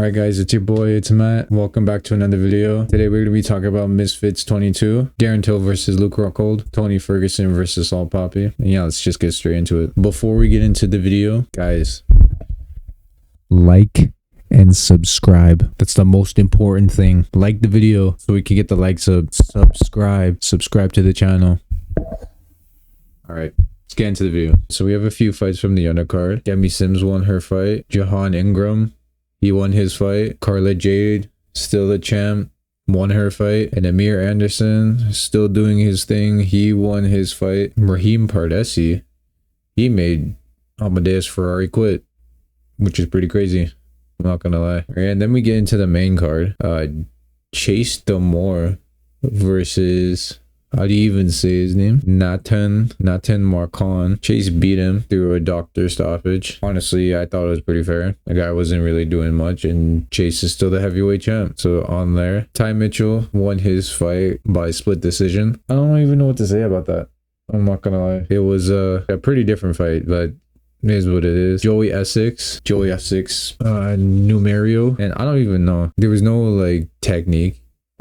Alright guys, it's your boy, it's Matt. Welcome back to another video. Today we're going to be talking about Misfits 22. Darren versus Luke Rockhold. Tony Ferguson versus Papi. And yeah, let's just get straight into it. Before we get into the video, guys, like and subscribe. That's the most important thing. Like the video so we can get the likes up. Subscribe to the channel. Alright, let's get into the video. So we have a few fights from the undercard. Demi Sims won her fight. Jahan Ingram, he won his fight. Carla Jade, still the champ, won her fight. And Amir Anderson, still doing his thing. He won his fight. Raheem Pardesi, he made Amadeus Ferrari quit, which is pretty crazy. I'm not gonna lie. And then we get into the main card. Chase Damore versus, how do you even say his name? Nathan Marcon. Chase beat him through a doctor stoppage. Honestly, I thought it was pretty fair. The guy wasn't really doing much, and Chase is still the heavyweight champ. So on there, Ty Mitchell won his fight by split decision. I don't even know what to say about that. I'm not gonna lie. It was a pretty different fight, but it is what it is. Joey Essex, Numerio, and I don't even know. There was no like technique.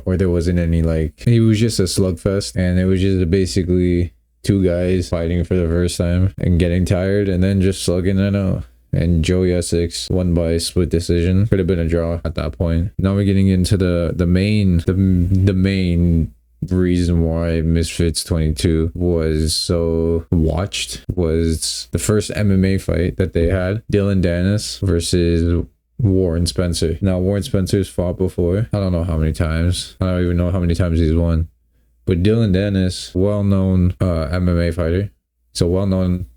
Or there wasn't any, like, it was just a slugfest, and it was just basically two guys fighting for the first time and getting tired and then just slugging it out. And Joey Essex won by split decision. Could have been a draw at that point. Now we're getting into the main reason why Misfits 22 was so watched was the first MMA fight that they had. Dylan Dennis versus Warren Spencer. Now, Warren Spencer's fought before. I don't know how many times. I don't even know how many times he's won. But Dylan Dennis, well-known MMA fighter. It's a well-known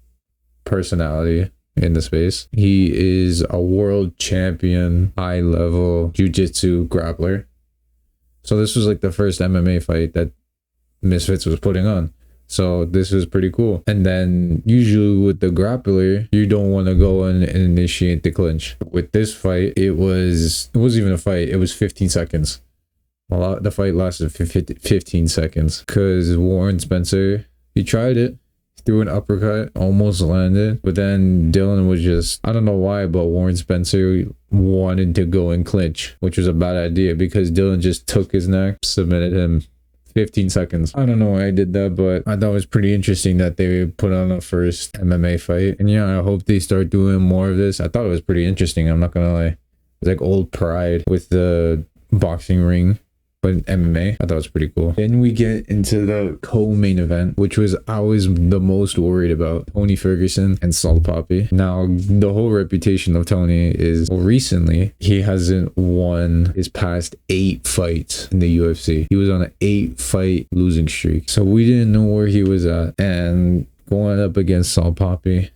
personality in the space. He is a world champion, high-level jiu-jitsu grappler. So this was like the first MMA fight that Misfits was putting on. So this was pretty cool. And then usually with the grappler, you don't want to go in and initiate the clinch. With this fight, it wasn't even a fight. It was 15 seconds. The fight lasted 15 seconds because Warren Spencer, he tried it, threw an uppercut, almost landed. But then Dylan was just, I don't know why, but Warren Spencer wanted to go and clinch, which was a bad idea because Dylan just took his neck, submitted him. 15 seconds. I don't know why I did that, but I thought it was pretty interesting that they put on a first MMA fight. And yeah, I hope they start doing more of this. I thought it was pretty interesting. I'm not gonna lie. It's like old pride with the boxing ring, but MMA, I thought it was pretty cool. Then we get into the co-main event, which was I was the most worried about. Tony Ferguson and Papi. Now, the whole reputation of Tony is, well, recently, he hasn't won his past 8 fights in the UFC. He was on an 8-fight losing streak. So we didn't know where he was at. And going up against Papi,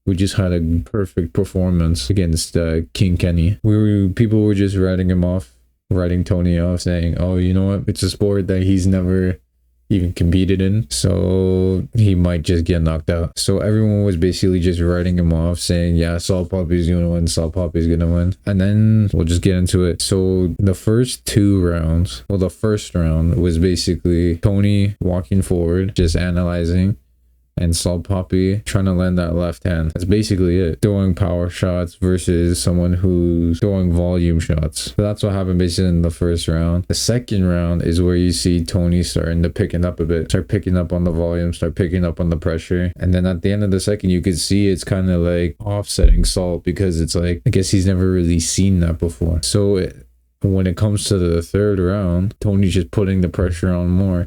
we just had a perfect performance against King Kenny. People were just writing Tony off, saying, oh, you know what, it's a sport that he's never even competed in, so he might just get knocked out. So everyone was basically just writing him off, saying, yeah, Papi's gonna win, Papi's gonna win. And then we'll just get into it. So the first 2 rounds, well, the first round was basically Tony walking forward, just analyzing, and Papi trying to land that left hand. That's basically it. Throwing power shots versus someone who's throwing volume shots. So that's what happened basically in the first round. The second round is where you see Tony starting to picking up a bit. Start picking up on the volume, start picking up on the pressure. And then at the end of the second, you could see it's kind of like offsetting Salt because it's like, I guess he's never really seen that before. So when it comes to the third round, Tony's just putting the pressure on more.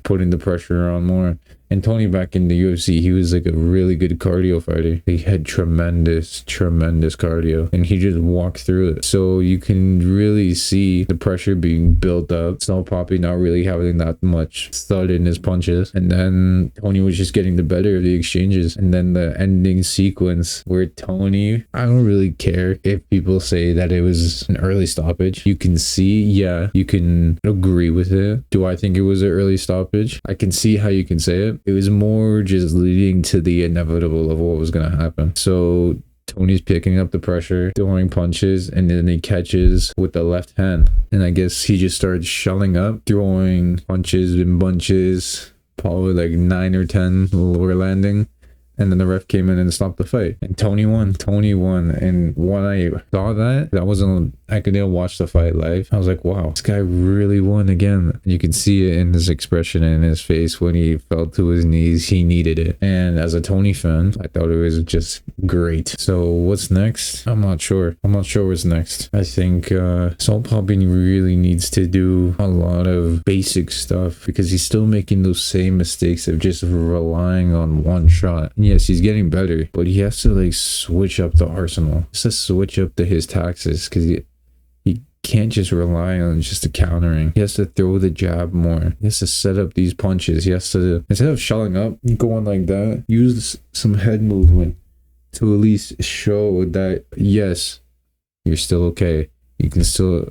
And Tony back in the UFC, he was like a really good cardio fighter. He had tremendous cardio, and he just walked through it. So you can really see the pressure being built up. Papi not really having that much thud in his punches. And then Tony was just getting the better of the exchanges. And then the ending sequence where Tony, I don't really care if people say that it was an early stoppage. You can see, yeah, you can agree with it. Do I think it was an early stoppage? I can see how you can say it. It was more just leading to the inevitable of what was going to happen. So Tony's picking up the pressure, throwing punches, and then he catches with the left hand. And I guess he just started shelling up, throwing punches in bunches, probably like 9 or 10 lower landing. And then the ref came in and stopped the fight. And Tony won. Tony won. And when I saw that, I couldn't watch the fight live. I was like, wow, this guy really won again. You can see it in his expression and in his face when he fell to his knees. He needed it. And as a Tony fan, I thought it was just great. So what's next? I'm not sure. I'm not sure what's next. I think Soul Papi really needs to do a lot of basic stuff because he's still making those same mistakes of just relying on one shot. And yes, he's getting better, but he has to like switch up the arsenal. He has to switch up his tactics because he can't just rely on just the countering. He has to throw the jab more. He has to set up these punches. He has to, instead of shelling up, going like that, use some head movement to at least show that yes, you're still okay. You can still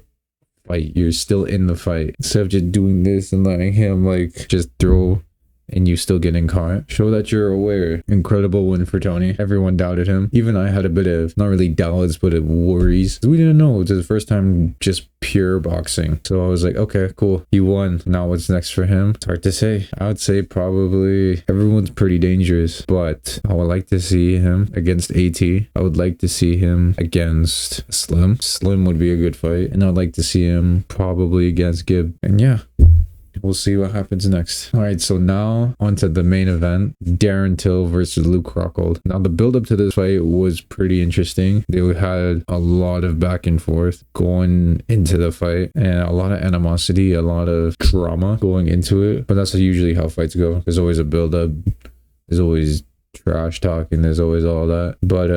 fight. You're still in the fight. Instead of just doing this and letting him like just throw and you still getting caught. Show that you're aware. Incredible win for Tony. Everyone doubted him. Even I had a bit of, not really doubts, but worries. We didn't know. It was the first time just pure boxing. So I was like, okay, cool. He won. Now what's next for him? It's hard to say. I would say probably everyone's pretty dangerous, but I would like to see him against AT. I would like to see him against Slim. Slim would be a good fight. And I'd like to see him probably against Gibb. And yeah, we'll see what happens next. All right, so now onto the main event, Darren Till versus Luke Rockhold. Now the build up to this fight was pretty interesting. They had a lot of back and forth going into the fight and a lot of animosity, a lot of drama going into it. But that's usually how fights go. There's always a build up. There's always trash talking, there's always all that. But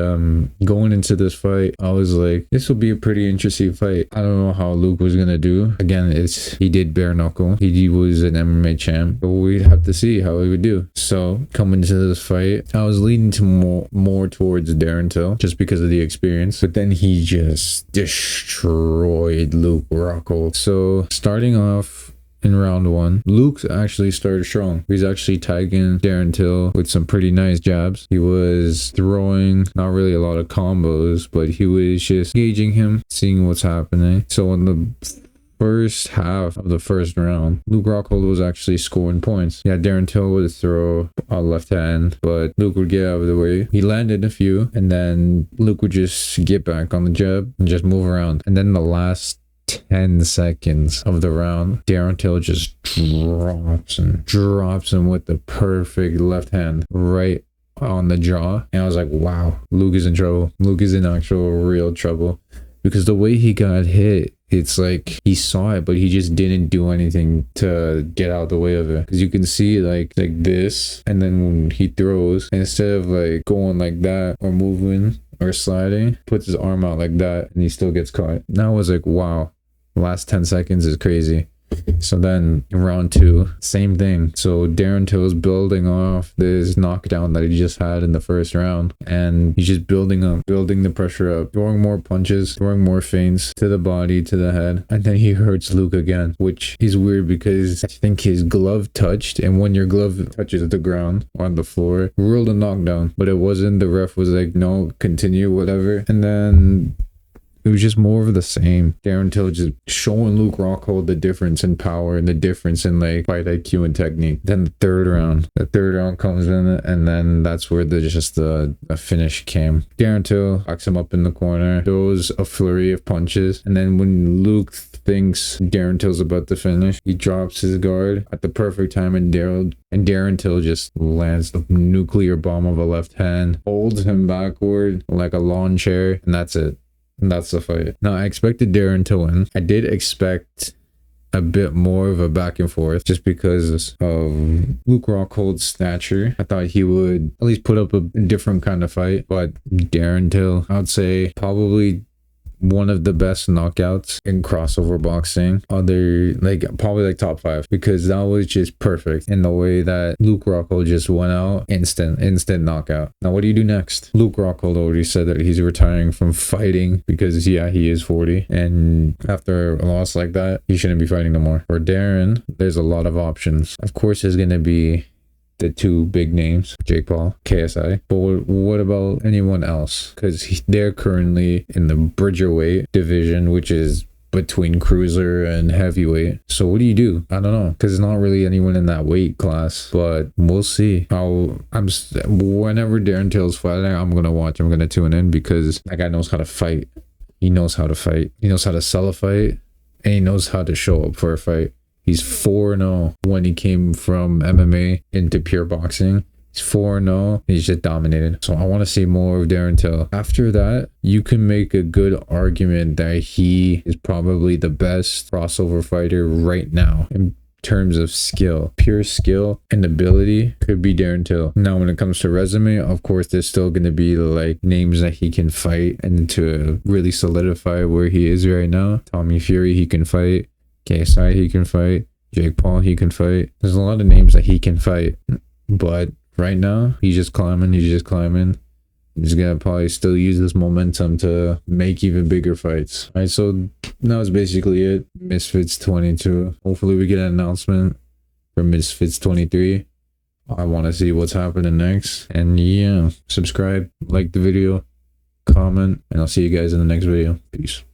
going into this fight, I was like, this will be a pretty interesting fight. I don't know how Luke was gonna do. Again, he did bare knuckle. He was an MMA champ, but we'd have to see how he would do. So coming into this fight, I was leaning to more towards Darren Till just because of the experience, but then he just destroyed Luke Rockhold. So starting off in round one, Luke actually started strong. He's actually tagging Darren Till with some pretty nice jabs. He was throwing not really a lot of combos, but he was just gauging him, seeing what's happening. So in the first half of the first round, Luke Rockhold was actually scoring points. Yeah, Darren Till would throw a left hand, but Luke would get out of the way. He landed a few, and then Luke would just get back on the jab and just move around. And then the last 10 seconds of the round, Darren Till just drops him with the perfect left hand right on the jaw. And I was like, wow, Luke is in trouble. Luke is in actual real trouble because the way he got hit, it's like he saw it, but he just didn't do anything to get out of the way of it. Because you can see like this, and then when he throws, instead of like going like that or moving or sliding, puts his arm out like that and he still gets caught. And I was like, wow, the last 10 seconds is crazy. So then in round two, same thing. So Darren Till's building off this knockdown that he just had in the first round, and he's just building the pressure up, throwing more punches, throwing more feints to the body, to the head, and then he hurts Luke again, which is weird because I think his glove touched, and when your glove touches the ground on the floor, ruled a knockdown, but it wasn't. The ref was like, no, continue, whatever. And then it was just more of the same. Darren Till just showing Luke Rockhold the difference in power and the difference in like fight IQ and technique. Then the third round comes in, and then that's where the finish came. Darren Till locks him up in the corner, throws a flurry of punches, and then when Luke thinks Darren Till's about to finish, he drops his guard at the perfect time, and Darren Till just lands the nuclear bomb of a left hand, holds him backward like a lawn chair, and that's it. And that's the fight. Now, I expected Darren to win. I did expect a bit more of a back and forth just because of Luke Rockhold's stature. I thought he would at least put up a different kind of fight, but Darren Till, I would say probably one of the best knockouts in crossover boxing, probably like top 5, because that was just perfect in the way that Luke Rockhold just went out, instant knockout. Now what do you do next? Luke Rockhold already said that he's retiring from fighting because he is 40, and after a loss like that, he shouldn't be fighting no more. For Darren, there's a lot of options. Of course, there's gonna be the 2 big names, Jake Paul, KSI. But what about anyone else? Because they're currently in the Bridgerweight division, which is between cruiser and heavyweight. So what do you do? I don't know, because there's not really anyone in that weight class, but we'll see. Whenever Darren Till's fighting, I'm gonna watch. I'm gonna tune in because that guy knows how to fight. He knows how to fight. He knows how to sell a fight, and he knows how to show up for a fight. He's 4-0 when he came from MMA into pure boxing. He's 4-0. He's just dominated. So I want to see more of Darren Till. After that, you can make a good argument that he is probably the best crossover fighter right now in terms of skill. Pure skill and ability could be Darren Till. Now, when it comes to resume, of course, there's still going to be like names that he can fight, and to really solidify where he is right now. Tommy Fury, he can fight. KSI, he can fight. Jake Paul, he can fight. There's a lot of names that he can fight, but right now, he's just climbing. He's gonna probably still use this momentum to make even bigger fights. All right, so that was basically it. Misfits 22. Hopefully we get an announcement for Misfits 23. I want to see what's happening next. And yeah, subscribe, like the video, comment, and I'll see you guys in the next video. Peace.